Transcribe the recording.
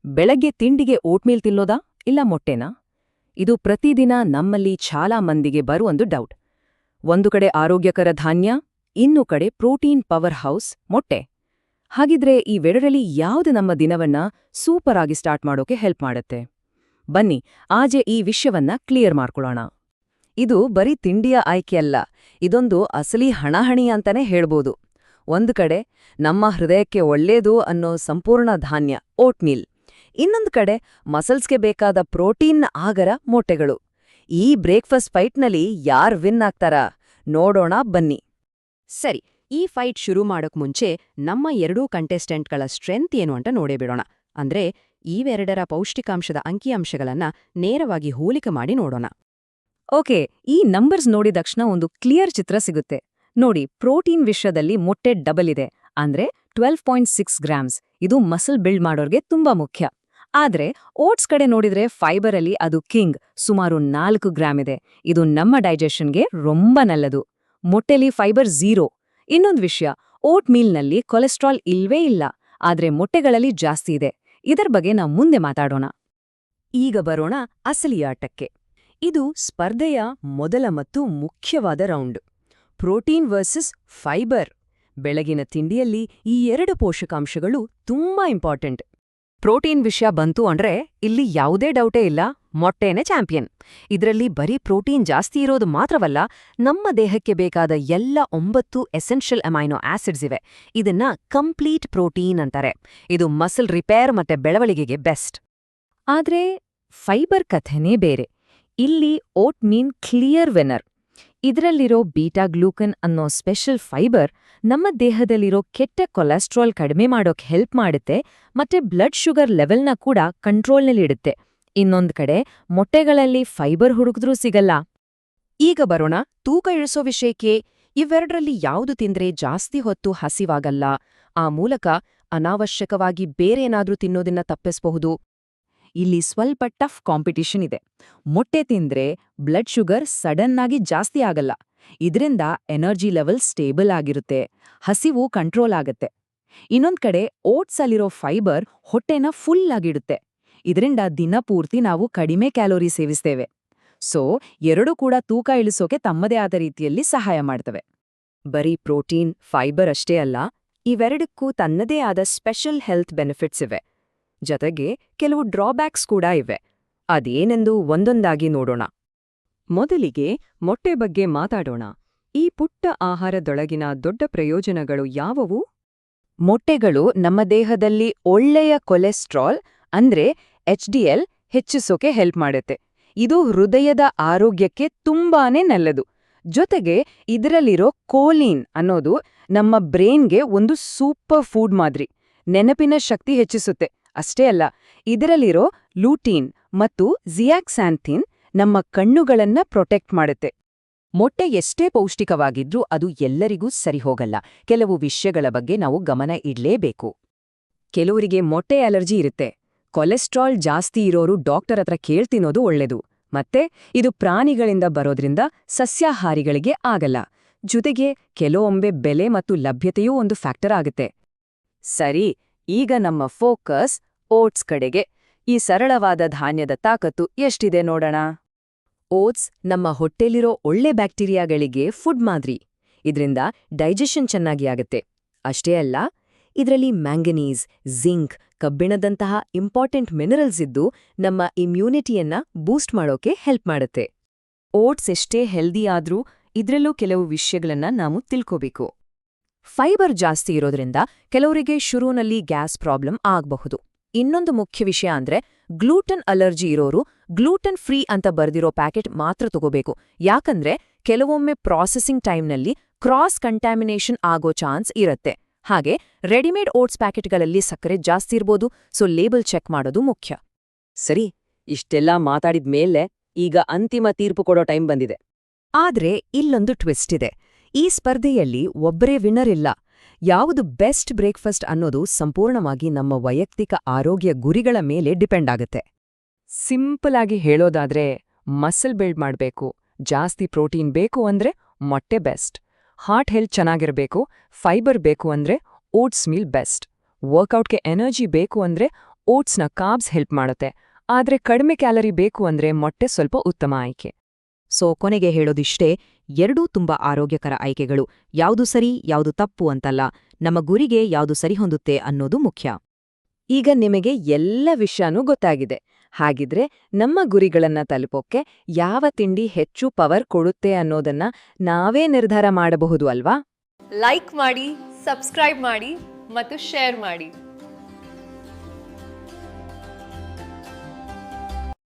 ಬೆಳಗ್ಗೆ ತಿಂಡಿಗೆ ಓಟ್ಮೀಲ್ ತಿನ್ನೋದಾ ಇಲ್ಲ ಮೊಟ್ಟೆನಾ? ಇದು ಪ್ರತಿದಿನ ನಮ್ಮಲ್ಲಿ ಚಾಲಾ ಮಂದಿಗೆ ಬರುವೊಂದು ಡೌಟ್. ಒಂದು ಕಡೆ ಆರೋಗ್ಯಕರ ಧಾನ್ಯ, ಇನ್ನೂ ಕಡೆ ಪ್ರೋಟೀನ್ ಪವರ್ ಹೌಸ್ ಮೊಟ್ಟೆ. ಹಾಗಿದ್ರೆ ಈ ವೆರಡರಲ್ಲಿ ಯಾವುದು ನಮ್ಮ ದಿನವನ್ನ ಸೂಪರ್ ಆಗಿ ಸ್ಟಾರ್ಟ್ ಮಾಡೋಕೆ ಹೆಲ್ಪ್ ಮಾಡುತ್ತೆ? ಬನ್ನಿ ಆಜೆ ಈ ವಿಷಯವನ್ನ ಕ್ಲಿಯರ್ ಮಾಡ್ಕೊಳ್ಳೋಣ. ಇದು ಬರೀ ತಿಂಡಿಯ ಆಯ್ಕೆಯಲ್ಲ, ಇದೊಂದು ಅಸಲಿ ಹಣಾಹಣಿ ಅಂತಾನೆ ಹೇಳ್ಬೋದು. ಒಂದು ಕಡೆ ನಮ್ಮ ಹೃದಯಕ್ಕೆ ಒಳ್ಳೇದು ಅನ್ನೋ ಸಂಪೂರ್ಣ ಧಾನ್ಯ ಓಟ್ಮೀಲ್, ಇನ್ನೊಂದು ಕಡೆ ಮಸಲ್ಸ್ಗೆ ಬೇಕಾದ ಪ್ರೋಟೀನ್ ಆಗರ ಮೊಟ್ಟೆಗಳು. ಈ ಬ್ರೇಕ್ಫಾಸ್ಟ್ ಫೈಟ್ನಲ್ಲಿ ಯಾರ್ ವಿನ್ ಆಗ್ತಾರಾ ನೋಡೋಣ ಬನ್ನಿ. ಸರಿ, ಈ ಫೈಟ್ ಶುರು ಮಾಡೋಕ್ ಮುಂಚೆ ನಮ್ಮ ಎರಡೂ ಕಂಟೆಸ್ಟೆಂಟ್ಗಳ ಸ್ಟ್ರೆಂತ್ ಏನು ಅಂತ ನೋಡೇಬಿಡೋಣ. ಅಂದ್ರೆ ಇವೆರಡರ ಪೌಷ್ಟಿಕಾಂಶದ ಅಂಕಿಅಂಶಗಳನ್ನ ನೇರವಾಗಿ ಹೋಲಿಕೆ ಮಾಡಿ ನೋಡೋಣ. ಓಕೆ, ಈ ನಂಬರ್ಸ್ ನೋಡಿದಕ್ಷಣ ಒಂದು ಕ್ಲಿಯರ್ ಚಿತ್ರ ಸಿಗುತ್ತೆ. ನೋಡಿ, ಪ್ರೋಟೀನ್ ವಿಷಯದಲ್ಲಿ ಮೊಟ್ಟೆ ಡಬಲ್ ಇದೆ, ಅಂದ್ರೆ 12.6 ಗ್ರಾಮ್ಸ್. ಇದು ಮಸಲ್ ಬಿಲ್ಡ್ ಮಾಡೋರ್ಗೆ ತುಂಬಾ ಮುಖ್ಯ. ಆದ್ರೆ ಓಟ್ಸ್ ಕಡೆ ನೋಡಿದ್ರೆ ಫೈಬರ್ ಅಲ್ಲಿ ಅದು ಕಿಂಗ್, ಸುಮಾರು 4 ಗ್ರಾಮ್ ಇದೆ. ಇದು ನಮ್ಮ ಡೈಜೆಷನ್ಗೆ ರೊಂಬ ನಲ್ಲದು. ಮೊಟ್ಟೆಲಿ ಫೈಬರ್ 0. ಇನ್ನೊಂದು ವಿಷಯ, ಓಟ್ ಮೀಲ್ನಲ್ಲಿ ಕೊಲೆಸ್ಟ್ರಾಲ್ ಇಲ್ವೇ ಇಲ್ಲ, ಆದ್ರೆ ಮೊಟ್ಟೆಗಳಲ್ಲಿ ಜಾಸ್ತಿ ಇದೆ. ಇದರ ಬಗ್ಗೆ ನಾವು ಮುಂದೆ ಮಾತಾಡೋಣ. ಈಗ ಬರೋಣ ಅಸಲಿ ಆಟಕ್ಕೆ. ಇದು ಸ್ಪರ್ಧೆಯ ಮೊದಲ ಮತ್ತು ಮುಖ್ಯವಾದ ರೌಂಡ್. Protein versus fibre. ಬೆಳಗಿನ ತಿಂಡಿಯಲ್ಲಿ ಈ ಎರಡು ಪೋಷಕಾಂಶಗಳು ತುಂಬಾ ಇಂಪಾರ್ಟೆಂಟ್. ಪ್ರೋಟೀನ್ ವಿಷಯ ಬಂತು ಅಂದ್ರೆ ಇಲ್ಲಿ ಯಾವುದೇ ಡೌಟೇ ಇಲ್ಲ, ಮೊಟ್ಟೆನೇ ಚಾಂಪಿಯನ್. ಇದರಲ್ಲಿ ಬರೀ ಪ್ರೋಟೀನ್ ಜಾಸ್ತಿ ಇರೋದು ಮಾತ್ರವಲ್ಲ, ನಮ್ಮ ದೇಹಕ್ಕೆ ಬೇಕಾದ ಎಲ್ಲ 9 ಎಸೆನ್ಷಿಯಲ್ ಅಮೈನೋ ಆಸಿಡ್ಸ್ ಇವೆ. ಇದನ್ನ ಕಂಪ್ಲೀಟ್ ಪ್ರೋಟೀನ್ ಅಂತಾರೆ. ಇದು ಮಸಲ್ ರಿಪೇರ್ ಮತ್ತೆ ಬೆಳವಣಿಗೆಗೆ ಬೆಸ್ಟ್. ಆದ್ರೆ ಫೈಬರ್ ಕಥೆನೇ ಬೇರೆ. ಇಲ್ಲಿ ಓಟ್ ಮೀಲ್ ಕ್ಲಿಯರ್ ವಿನ್ನರ್. ಇದರಲ್ಲಿರೋ ಬೀಟಾ ಗ್ಲೂಕನ್ ಅನ್ನೋ ಸ್ಪೆಷಲ್ ಫೈಬರ್ ನಮ್ಮ ದೇಹದಲ್ಲಿರೋ ಕೆಟ್ಟ ಕೊಲೆಸ್ಟ್ರಾಲ್ ಕಡಿಮೆ ಮಾಡೋಕ್ ಹೆಲ್ಪ್ ಮಾಡುತ್ತೆ ಮತ್ತೆ ಬ್ಲಡ್ ಶುಗರ್ ಲೆವೆಲ್ನ ಕೂಡ ಕಂಟ್ರೋಲ್ನಲ್ಲಿಡುತ್ತೆ. ಇನ್ನೊಂದ್ ಕಡೆ ಮೊಟ್ಟೆಗಳಲ್ಲಿ ಫೈಬರ್ ಹುಡುಕಿದ್ರೂ ಸಿಗಲ್ಲ. ಈಗ ಬರೋಣ ತೂಕ ಇಳಿಸೋ ವಿಷಯಕ್ಕೆ. ಇವೆರಡರಲ್ಲಿ ಯಾವುದು ತಿಂದ್ರೆ ಜಾಸ್ತಿ ಹೊತ್ತು ಹಸಿವಾಗಲ್ಲ, ಆ ಮೂಲಕ ಅನಾವಶ್ಯಕವಾಗಿ ಬೇರೇನಾದ್ರೂ ತಿನ್ನೋದನ್ನ ತಪ್ಪಿಸಬಹುದು? ಇಲ್ಲಿ ಸ್ವಲ್ಪ ಟಫ್ ಕಾಂಪಿಟಿಷನ್ ಇದೆ. ಮೊಟ್ಟೆ ತಿಂದ್ರೆ ಬ್ಲಡ್ ಶುಗರ್ ಸಡನ್ ಆಗಿ ಜಾಸ್ತಿ ಆಗಲ್ಲ, ಇದರಿಂದ ಎನರ್ಜಿ ಲೆವೆಲ್ ಸ್ಟೇಬಲ್ ಆಗಿರುತ್ತೆ, ಹಸಿವು ಕಂಟ್ರೋಲ್ ಆಗತ್ತೆ. ಇನ್ನೊಂದ್ ಕಡೆ ಓಟ್ಸ್ ಅಲ್ಲಿರೋ ಫೈಬರ್ ಹೊಟ್ಟೆನ ಫುಲ್ ಆಗಿಡುತ್ತೆ, ಇದರಿಂದ ದಿನಪೂರ್ತಿ ನಾವು ಕಡಿಮೆ ಕ್ಯಾಲೋರಿ ಸೇವಿಸ್ತೇವೆ. ಸೊ ಎರಡೂ ಕೂಡ ತೂಕ ಇಳಿಸೋಕೆ ತಮ್ಮದೇ ಆದ ರೀತಿಯಲ್ಲಿ ಸಹಾಯ ಮಾಡ್ತವೆ. ಬರೀ ಪ್ರೋಟೀನ್, ಫೈಬರ್ ಅಷ್ಟೇ ಅಲ್ಲ, ಇವೆರಡಕ್ಕೂ ತನ್ನದೇ ಆದ ಸ್ಪೆಷಲ್ ಹೆಲ್ತ್ ಬೆನಿಫಿಟ್ಸ್ ಇವೆ. ಜೊತೆಗೆ ಕೆಲವು ಡ್ರಾಬ್ಯಾಕ್ಸ್ ಕೂಡ ಇವೆ. ಅದೇನೆಂದು ಒಂದೊಂದಾಗಿ ನೋಡೋಣ. ಮೊದಲಿಗೆ ಮೊಟ್ಟೆ ಬಗ್ಗೆ ಮಾತಾಡೋಣ. ಈ ಪುಟ್ಟ ಆಹಾರದೊಳಗಿನ ದೊಡ್ಡ ಪ್ರಯೋಜನಗಳು ಯಾವುವು? ಮೊಟ್ಟೆಗಳು ನಮ್ಮ ದೇಹದಲ್ಲಿ ಒಳ್ಳೆಯ ಕೊಲೆಸ್ಟ್ರಾಲ್ ಅಂದ್ರೆ HDL ಹೆಚ್ಚಿಸೋಕೆ ಹೆಲ್ಪ್ ಮಾಡುತ್ತೆ. ಇದು ಹೃದಯದ ಆರೋಗ್ಯಕ್ಕೆ ತುಂಬಾನೇ ನಲ್ಲದು. ಜೊತೆಗೆ ಇದರಲ್ಲಿರೋ ಕೋಲಿನ್ ಅನ್ನೋದು ನಮ್ಮ ಬ್ರೈನ್ಗೆ ಒಂದು ಸೂಪರ್ ಫುಡ್ ಮಾದರಿ, ನೆನಪಿನ ಶಕ್ತಿ ಹೆಚ್ಚಿಸುತ್ತೆ. ಅಷ್ಟೇ ಅಲ್ಲ, ಇದರಲ್ಲಿರೋ ಲೂಟೀನ್ ಮತ್ತು ಜಿಯಾಕ್ಸಾಂಥಿನ್ ನಮ್ಮ ಕಣ್ಣುಗಳನ್ನ ಪ್ರೊಟೆಕ್ಟ್ ಮಾಡುತ್ತೆ. ಮೊಟ್ಟೆ ಎಷ್ಟೇ ಪೌಷ್ಟಿಕವಾಗಿದ್ರೂ ಅದು ಎಲ್ಲರಿಗೂ ಸರಿಹೋಗಲ್ಲ. ಕೆಲವು ವಿಷಯಗಳ ಬಗ್ಗೆ ನಾವು ಗಮನ ಇಡ್ಲೇಬೇಕು. ಕೆಲವರಿಗೆ ಮೊಟ್ಟೆ ಅಲರ್ಜಿ ಇರುತ್ತೆ. ಕೊಲೆಸ್ಟ್ರಾಲ್ ಜಾಸ್ತಿ ಇರೋರು ಡಾಕ್ಟರ್ ಹತ್ರ ಕೇಳ್ತಿನ್ನೋದು ಒಳ್ಳೆದು. ಮತ್ತೆ ಇದು ಪ್ರಾಣಿಗಳಿಂದ ಬರೋದ್ರಿಂದ ಸಸ್ಯಾಹಾರಿಗಳಿಗೆ ಆಗಲ್ಲ. ಜೊತೆಗೆ ಕೆಲವೊಮ್ಮೆ ಬೆಲೆ ಮತ್ತು ಲಭ್ಯತೆಯೂ ಒಂದು ಫ್ಯಾಕ್ಟರ್ ಆಗುತ್ತೆ. ಸರಿ, ಈಗ ನಮ್ಮ ಫೋಕಸ್ ಓಟ್ಸ್ ಕಡೆಗೆ. ಈ ಸರಳವಾದ ಧಾನ್ಯದ ತಾಕತ್ತು ಎಷ್ಟಿದೆ ನೋಡೋಣ. ಓಟ್ಸ್ ನಮ್ಮ ಹೊಟ್ಟೆಲಿರೋ ಒಳ್ಳೆ ಬ್ಯಾಕ್ಟೀರಿಯಾಗಳಿಗೆ ಫುಡ್ ಮಾದರಿ. ಇದರಿಂದ ಡೈಜೆಷನ್ ಚೆನ್ನಾಗಿ ಆಗುತ್ತೆ. ಅಷ್ಟೇ ಅಲ್ಲ, ಇದರಲ್ಲಿ ಮ್ಯಾಂಗನೀಸ್, ಜಿಂಕ್, ಕಬ್ಬಿಣದಂತಹ ಇಂಪಾರ್ಟೆಂಟ್ ಮಿನರಲ್ಸ್ ಇದ್ದು ನಮ್ಮ ಇಮ್ಯುನಿಟಿಯನ್ನ ಬೂಸ್ಟ್ ಮಾಡೋಕೆ ಹೆಲ್ಪ್ ಮಾಡುತ್ತೆ. ಓಟ್ಸ್ ಎಷ್ಟೇ ಹೆಲ್ದಿ ಆದ್ರೂ ಇದ್ರಲ್ಲೂ ಕೆಲವು ವಿಷಯಗಳನ್ನ ನಾವು ತಿಳ್ಕೋಬೇಕು. ಫೈಬರ್ ಜಾಸ್ತಿ ಇರೋದ್ರಿಂದ ಕೆಲವರಿಗೆ ಶುರುವಿನಲ್ಲಿ ಗ್ಯಾಸ್ ಪ್ರಾಬ್ಲಮ್ ಆಗಬಹುದು. ಇನ್ನೊಂದು ಮುಖ್ಯ ವಿಷಯ ಅಂದ್ರೆ ಗ್ಲೂಟನ್ ಅಲರ್ಜಿ ಇರೋರು ಗ್ಲೂಟನ್ ಫ್ರೀ ಅಂತ ಬರ್ದಿರೋ ಪ್ಯಾಕೆಟ್ ಮಾತ್ರ ತಗೋಬೇಕು. ಯಾಕಂದ್ರೆ ಕೆಲವೊಮ್ಮೆ ಪ್ರಾಸೆಸಿಂಗ್ ಟೈಮ್ನಲ್ಲಿ ಕ್ರಾಸ್ ಕಂಟ್ಯಾಮಿನೇಷನ್ ಆಗೋ ಚಾನ್ಸ್ ಇರುತ್ತೆ. ಹಾಗೆ ರೆಡಿಮೇಡ್ ಓಟ್ಸ್ ಪ್ಯಾಕೆಟ್ಗಳಲ್ಲಿ ಸಕ್ಕರೆ ಜಾಸ್ತಿ ಇರ್ಬೋದು, ಸೊ ಲೇಬಲ್ ಚೆಕ್ ಮಾಡೋದು ಮುಖ್ಯ. ಸರಿ, ಇಷ್ಟೆಲ್ಲ ಮಾತಾಡಿದ್ಮೇಲೆ ಈಗ ಅಂತಿಮ ತೀರ್ಪು ಕೊಡೋ ಟೈಮ್ ಬಂದಿದೆ. ಆದ್ರೆ ಇಲ್ಲೊಂದು ಟ್ವಿಸ್ಟ್ ಇದೆ. ಈ ಸ್ಪರ್ಧೆಯಲ್ಲಿ ಒಬ್ಬರೇ ವಿನ್ನರ್ ಇಲ್ಲ. ಯಾವುದು ಬೆಸ್ಟ್ ಬ್ರೇಕ್ಫಾಸ್ಟ್ ಅನ್ನೋದು ಸಂಪೂರ್ಣವಾಗಿ ನಮ್ಮ ವೈಯಕ್ತಿಕ ಆರೋಗ್ಯ ಗುರಿಗಳ ಮೇಲೆ ಡಿಪೆಂಡ್ ಆಗುತ್ತೆ. ಸಿಂಪಲ್ ಆಗಿ ಹೇಳೋದಾದ್ರೆ, ಮಸಲ್ ಬಿಲ್ಡ್ ಮಾಡಬೇಕು, ಜಾಸ್ತಿ ಪ್ರೋಟೀನ್ ಬೇಕು ಅಂದ್ರೆ ಮೊಟ್ಟೆ ಬೆಸ್ಟ್. ಹಾರ್ಟ್ ಹೆಲ್ತ್ ಚೆನ್ನಾಗಿರಬೇಕು, ಫೈಬರ್ ಬೇಕು ಅಂದ್ರೆ ಓಟ್ಸ್ ಮೀಲ್ ಬೆಸ್ಟ್. ವರ್ಕೌಟ್ಗೆ ಎನರ್ಜಿ ಬೇಕು ಅಂದ್ರೆ ಓಟ್ಸ್ನ ಕಾರ್ಬ್ಸ್ ಹೆಲ್ಪ್ ಮಾಡುತ್ತೆ, ಆದ್ರೆ ಕಡಿಮೆ ಕ್ಯಾಲರಿ ಬೇಕು ಅಂದ್ರೆ ಮೊಟ್ಟೆ ಸ್ವಲ್ಪ ಉತ್ತಮ ಆಯ್ಕೆ. ಸೊ ಕೊನೆಗೆ ಹೇಳೋದಿಷ್ಟೇ, ಎರಡೂ ತುಂಬಾ ಆರೋಗ್ಯಕರ ಆಯ್ಕೆಗಳು. ಯಾವುದು ಸರಿ ಯಾವುದು ತಪ್ಪು ಅಂತಲ್ಲ, ನಮ್ಮ ಗುರಿಗೆ ಯಾವುದು ಸರಿಹೊಂದುತ್ತೆ ಅನ್ನೋದು ಮುಖ್ಯ. ಈಗ ನಿಮಗೆ ಎಲ್ಲ ವಿಷಯನೂ ಗೊತ್ತಾಗಿದೆ. ಹಾಗಿದ್ರೆ ನಮ್ಮ ಗುರಿಗಳನ್ನ ತಲುಪೋಕೆ ಯಾವ ತಿಂಡಿ ಹೆಚ್ಚು ಪವರ್ ಕೊಡುತ್ತೆ ಅನ್ನೋದನ್ನ ನಾವೇ ನಿರ್ಧಾರ ಮಾಡಬಹುದು ಅಲ್ವಾ? ಲೈಕ್ ಮಾಡಿ, ಸಬ್ಸ್ಕ್ರೈಬ್ ಮಾಡಿ ಮತ್ತು ಶೇರ್ ಮಾಡಿ.